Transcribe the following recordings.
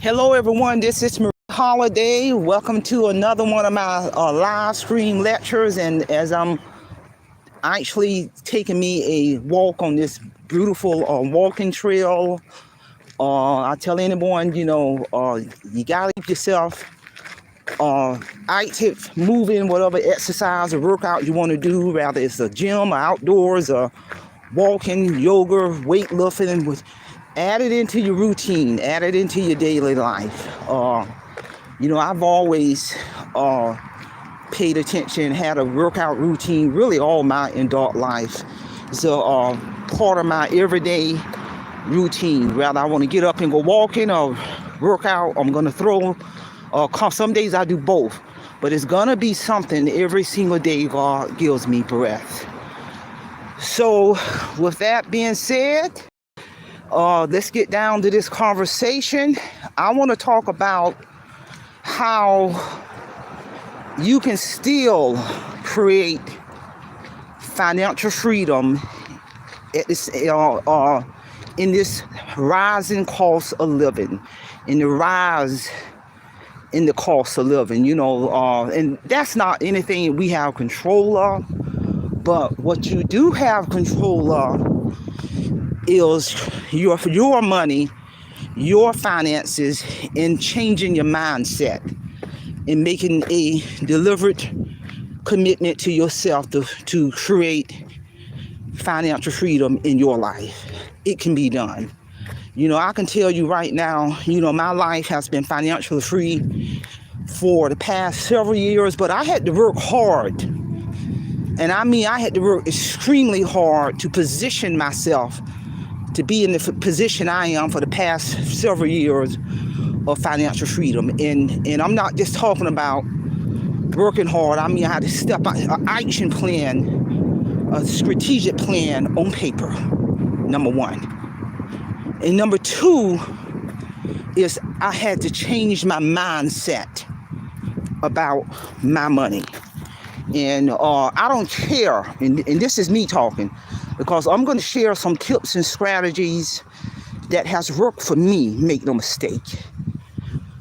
Hello, everyone. This is Marie Holiday. Welcome to another one of my live stream lectures. And as I'm actually taking me a walk on this beautiful walking trail, I tell anyone, you gotta keep yourself active, moving, whatever exercise or workout you want to do, whether it's a gym or outdoors or walking, yoga, weightlifting, add it into your routine, add it into your daily life. I've always paid attention, had a workout routine really all my adult life. So part of my everyday routine, whether I want to get up and go walking or work out, I'm going to throw, some days I do both, but it's going to be something every single day God gives me breath. So with that being said, let's get down to this conversation. I want to talk about how you can still create financial freedom at this, in this rising cost of living, in the rise in the cost of living, and that's not anything we have control of. But what you do have control of is your money, your finances, and changing your mindset and making a deliberate commitment to yourself to create financial freedom in your life. It can be done. I can tell you right now, my life has been financially free for the past several years, but I had to work hard. And I had to work extremely hard to position myself to be in the position I am for the past several years of financial freedom. And I'm not just talking about working hard. I had to step out an action plan, a strategic plan on paper, number one. And number two is I had to change my mindset about my money. And I don't care, and this is me talking, because I'm going to share some tips and strategies that has worked for me, make no mistake.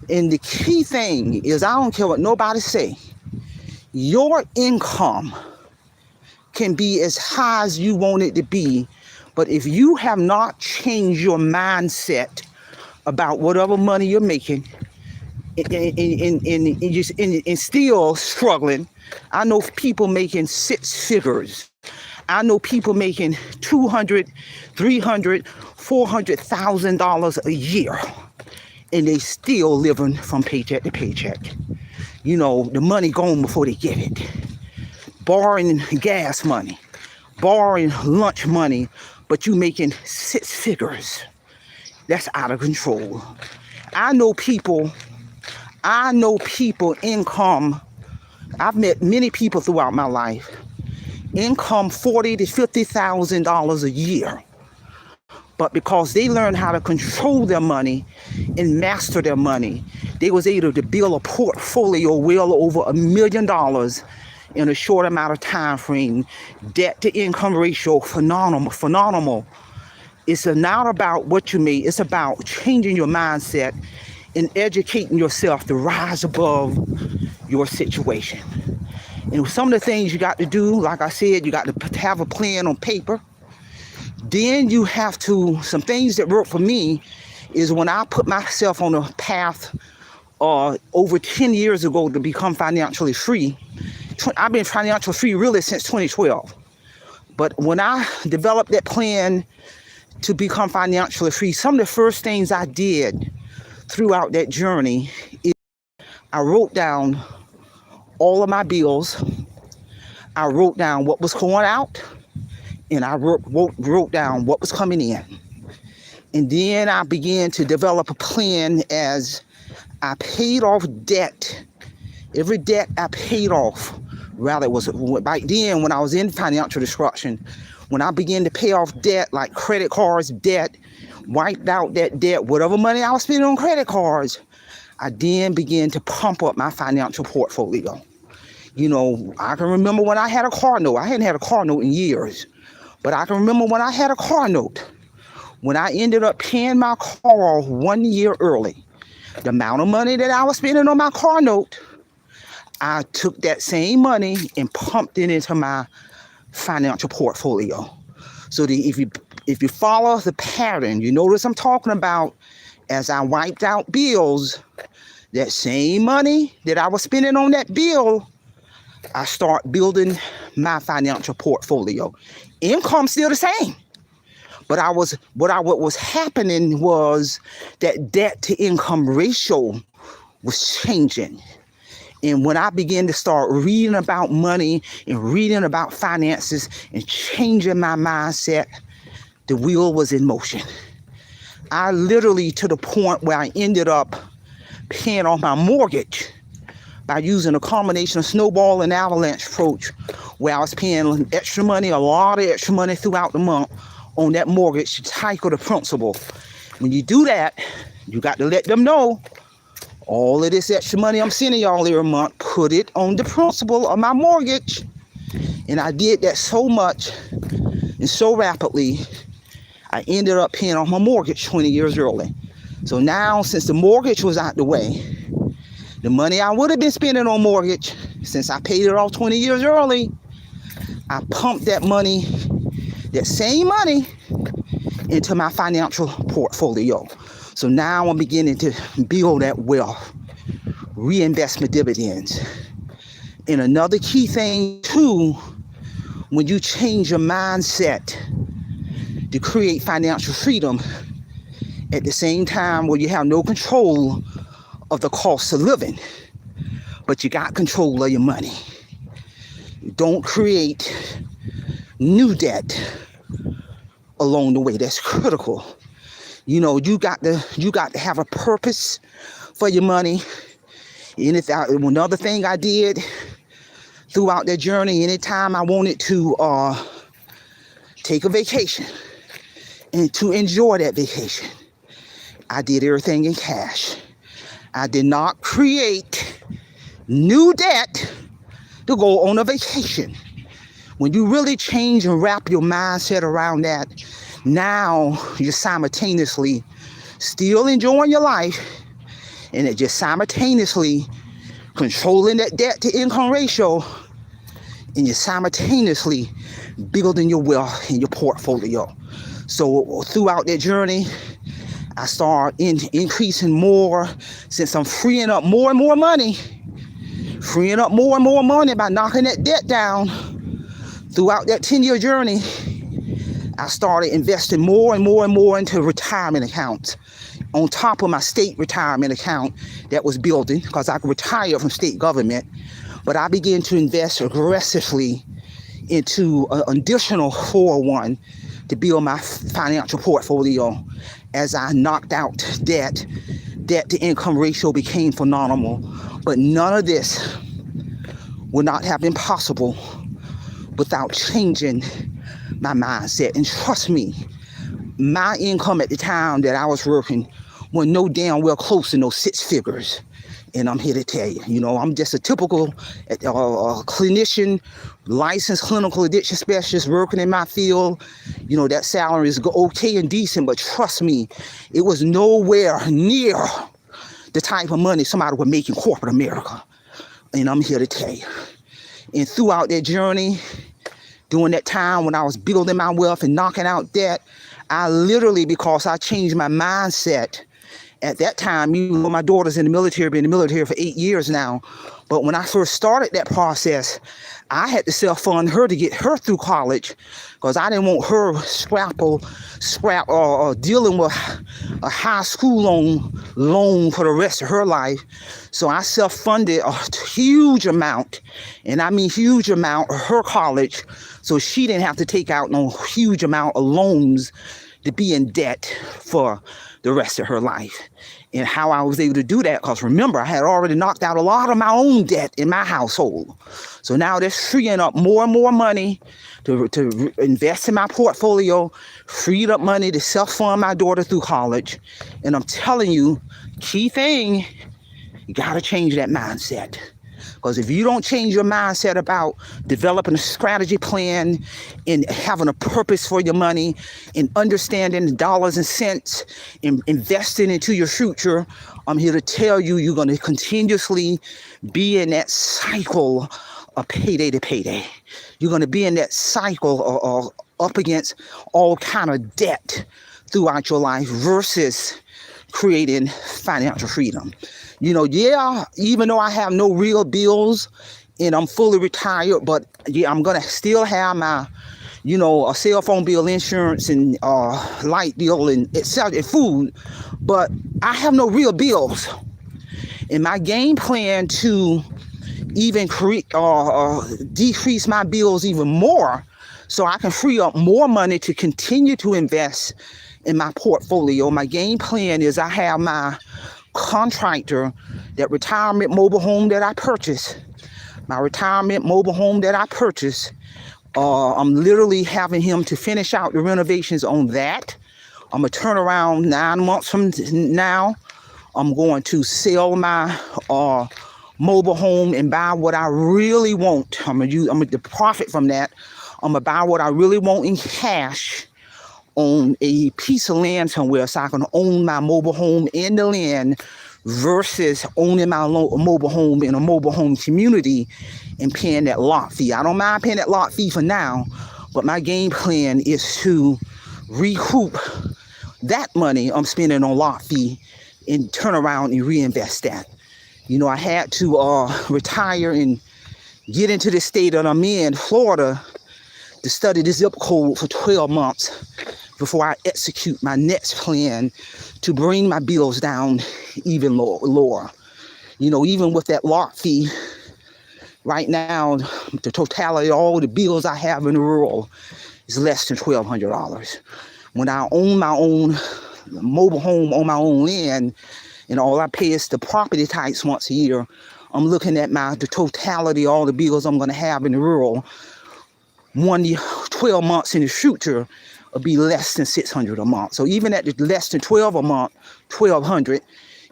And the key thing is, I don't care what nobody say, your income can be as high as you want it to be, but if you have not changed your mindset about whatever money you're making, and still struggling. I know people making six figures. I know people making $200,000, $300,000, $400,000 a year, and they still living from paycheck to paycheck. The money gone before they get it. Borrowing gas money, borrowing lunch money, but you making six figures. That's out of control. I know people income. I've met many people throughout my life, income $40,000 to $50,000 a year. But because they learned how to control their money and master their money, they was able to build a portfolio well over $1 million in a short amount of time frame. Debt to income ratio, phenomenal. It's not about what you make. It's about changing your mindset and educating yourself to rise above your situation. And some of the things you got to do, like I said, you got to have a plan on paper. Then you have to, some things that work for me is when I put myself on a path over 10 years ago to become financially free. I've been financially free really since 2012. But when I developed that plan to become financially free, some of the first things I did throughout that journey is I wrote down all of my bills. I wrote down what was going out, and I wrote down what was coming in. And then I began to develop a plan as I paid off debt. Every debt I paid off, rather it was back then when I was in financial destruction, when I began to pay off debt like credit cards, debt, wiped out that debt, whatever money I was spending on credit cards, I then began to pump up my financial portfolio. I can remember when I had a car note. I hadn't had a car note in years, but I can remember when I had a car note. When I ended up paying my car off 1 year early, The amount of money that I was spending on my car note, I took that same money and pumped it into my financial portfolio. So if you follow the pattern, you notice I'm talking about, as I wiped out bills, that same money that I was spending on that bill, I start building my financial portfolio. Income still the same. But what was happening was that debt to income ratio was changing. And when I began to start reading about money and reading about finances and changing my mindset, the wheel was in motion. I literally, to the point where I ended up paying off my mortgage by using a combination of snowball and avalanche approach, where I was paying extra money, a lot of extra money throughout the month on that mortgage to tackle the principal. When you do that, you got to let them know all of this extra money I'm sending y'all every month, put it on the principal of my mortgage. And I did that so much and so rapidly, I ended up paying off my mortgage 20 years early. So now, since the mortgage was out the way, the money I would have been spending on mortgage, since I paid it off 20 years early, I pumped that money, that same money, into my financial portfolio. So now I'm beginning to build that wealth, reinvestment dividends. And another key thing too, when you change your mindset to create financial freedom, at the same time where you have no control of the cost of living, but you got control of your money. Don't create new debt along the way. That's critical. You know, you got to have a purpose for your money. And another thing I did throughout that journey, anytime I wanted to take a vacation and to enjoy that vacation, I did everything in cash. I did not create new debt to go on a vacation. When you really change and wrap your mindset around that, now you're simultaneously still enjoying your life, and it just simultaneously controlling that debt to income ratio, and you're simultaneously building your wealth in your portfolio. So throughout that journey, I start increasing more, since I'm freeing up more and more money by knocking that debt down. Throughout that 10-year journey, I started investing more and more into retirement accounts, on top of my state retirement account that was building, because I retired from state government. But I began to invest aggressively into an additional 401 to build my financial portfolio. As I knocked out debt to income ratio became phenomenal. But none of this would not have been possible without changing my mindset. And trust me, my income at the time that I was working was no damn well close to no six figures. And I'm here to tell you, you know, I'm just a typical clinician, licensed clinical addiction specialist working in my field. You know, that salary is okay and decent, but trust me, it was nowhere near the type of money somebody would make in corporate America. And I'm here to tell you. And throughout that journey, during that time when I was building my wealth and knocking out debt, I literally, because I changed my mindset at that time, you know, my daughter's in the military, been in the military for 8 years now. But when I first started that process, I had to self-fund her to get her through college, because I didn't want her dealing with a high school loan for the rest of her life. So I self-funded a huge amount, and I mean huge amount, of her college, so she didn't have to take out no huge amount of loans to be in debt for the rest of her life. And how I was able to do that, because remember, I had already knocked out a lot of my own debt in my household. So now that's freeing up more and more money to invest in my portfolio, freed up money to self-fund my daughter through college. And I'm telling you, key thing, you got to change that mindset. Because if you don't change your mindset about developing a strategy plan and having a purpose for your money and understanding the dollars and cents and investing into your future, I'm here to tell you, you're going to continuously be in that cycle of payday to payday. You're going to be in that cycle of up against all kind of debt throughout your life versus creating financial freedom. You know, yeah, even though I have no real bills and I'm fully retired, but yeah, I'm going to still have my, you know, a cell phone bill, insurance, and light bill, and etc., and food, but I have no real bills. And my game plan to even decrease my bills even more, so I can free up more money to continue to invest in my portfolio. My game plan is I have my contractor, that retirement mobile home that I purchased, I'm literally having him to finish out the renovations on that. I'm going to turn around 9 months from now. I'm going to sell my mobile home and buy what I really want. I'm going to profit from that. I'm going to buy what I really want in cash on a piece of land somewhere, so I can own my mobile home in the land versus owning my mobile home in a mobile home community and paying that lot fee. I don't mind paying that lot fee for now, but my game plan is to recoup that money I'm spending on lot fee and turn around and reinvest that. You know, I had to retire and get into the state that I'm in, Florida, to study the zip code for 12 months before I execute my next plan to bring my bills down even lower. You know, even with that lot fee, right now, the totality of all the bills I have in the rural is less than $1,200. When I own my own mobile home on my own land, and all I pay is the property tax once a year, I'm looking at the totality of all the bills I'm going to have in the rural. 12 months in the future will be less than $600 a month. So even at the less than 12 a month, $1,200,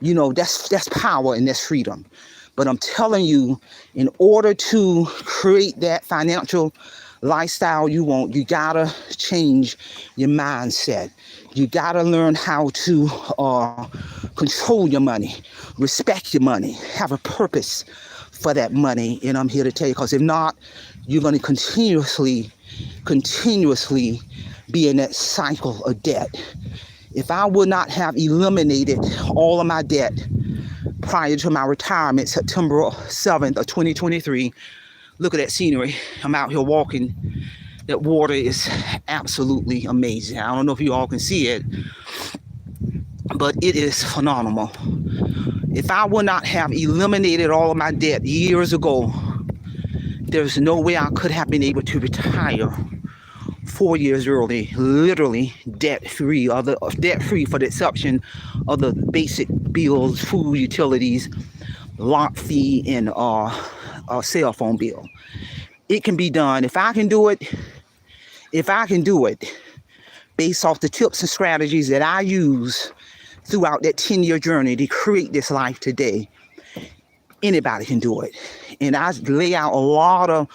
you know, that's power and that's freedom. But I'm telling you, in order to create that financial lifestyle you want, you gotta change your mindset. You gotta learn how to control your money, respect your money, have a purpose for that money. And I'm here to tell you, because if not, you're going to continuously be in that cycle of debt. If I would not have eliminated all of my debt prior to my retirement, September 7th of 2023, look at that scenery. I'm out here walking. That water is absolutely amazing. I don't know if you all can see it, but it is phenomenal. If I would not have eliminated all of my debt years ago, there's no way I could have been able to retire 4 years early, literally debt-free, debt-free for the exception of the basic bills, food, utilities, lot fee, and a cell phone bill. It can be done. If I can do it, based off the tips and strategies that I use throughout that 10-year journey to create this life today, anybody can do it. And I lay out a lot of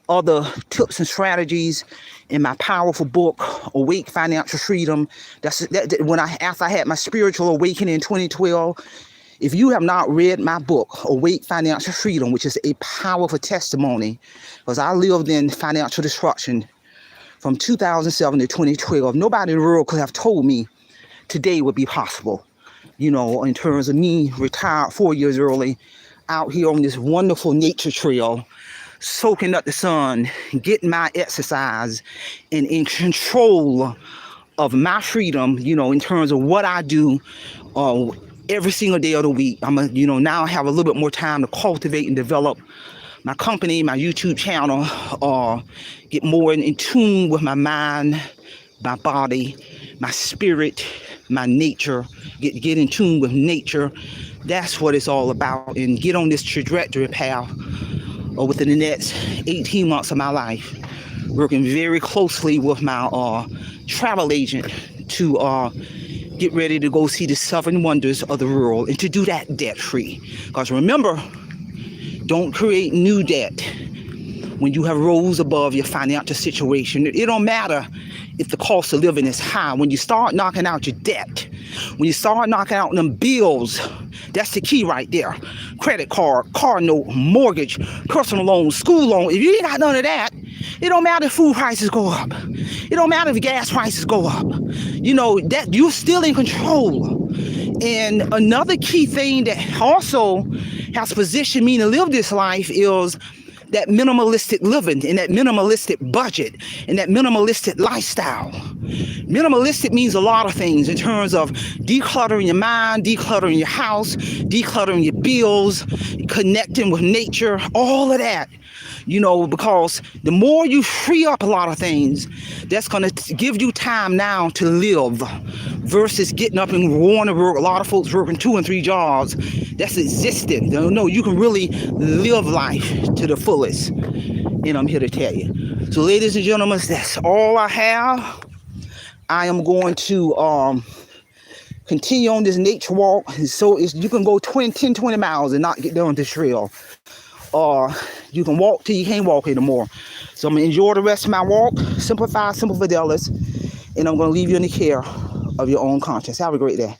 other tips and strategies in my powerful book, Awake Financial Freedom. After I had my spiritual awakening in 2012. If you have not read my book, Awake Financial Freedom, which is a powerful testimony, because I lived in financial destruction from 2007 to 2012. Nobody in the world could have told me today would be possible, you know, in terms of me retired 4 years early, out here on this wonderful nature trail, soaking up the sun, getting my exercise, and in control of my freedom, you know, in terms of what I do every single day of the week. Now I have a little bit more time to cultivate and develop my company, my YouTube channel, get more in tune with my mind, my body, my spirit, my nature, get in tune with nature. That's what it's all about, and get on this trajectory path within the next 18 months of my life, working very closely with my travel agent to get ready to go see the 7 wonders of the world, and to do that debt-free. Because remember, don't create new debt when you have rose above your financial situation. It don't matter if the cost of living is high. When you start knocking out your debt, when you start knocking out them bills That's the key right there. Credit card, car note, mortgage, personal loan, school loan. If you ain't got none of that, it don't matter if food prices go up. It don't matter if gas prices go up. You know, that you're still in control. And another key thing that also has positioned me to live this life is that minimalistic living and that minimalistic budget and that minimalistic lifestyle. Minimalistic means a lot of things in terms of decluttering your mind, decluttering your house, decluttering your bills, connecting with nature, all of that. You know, because the more you free up a lot of things, that's going to give you time now to live versus getting up and going to work. A lot of folks working 2 and 3 jobs. That's existing. No, you can really live life to the fullest. And I'm here to tell you. So, ladies and gentlemen, that's all I have. I am going to continue on this nature walk. So you can go 10, 20 miles and not get done this trail. You can walk till you can't walk anymore. So I'm going to enjoy the rest of my walk. Simplify, Simple Fidelis. And I'm going to leave you in the care of your own conscience. Have a great day.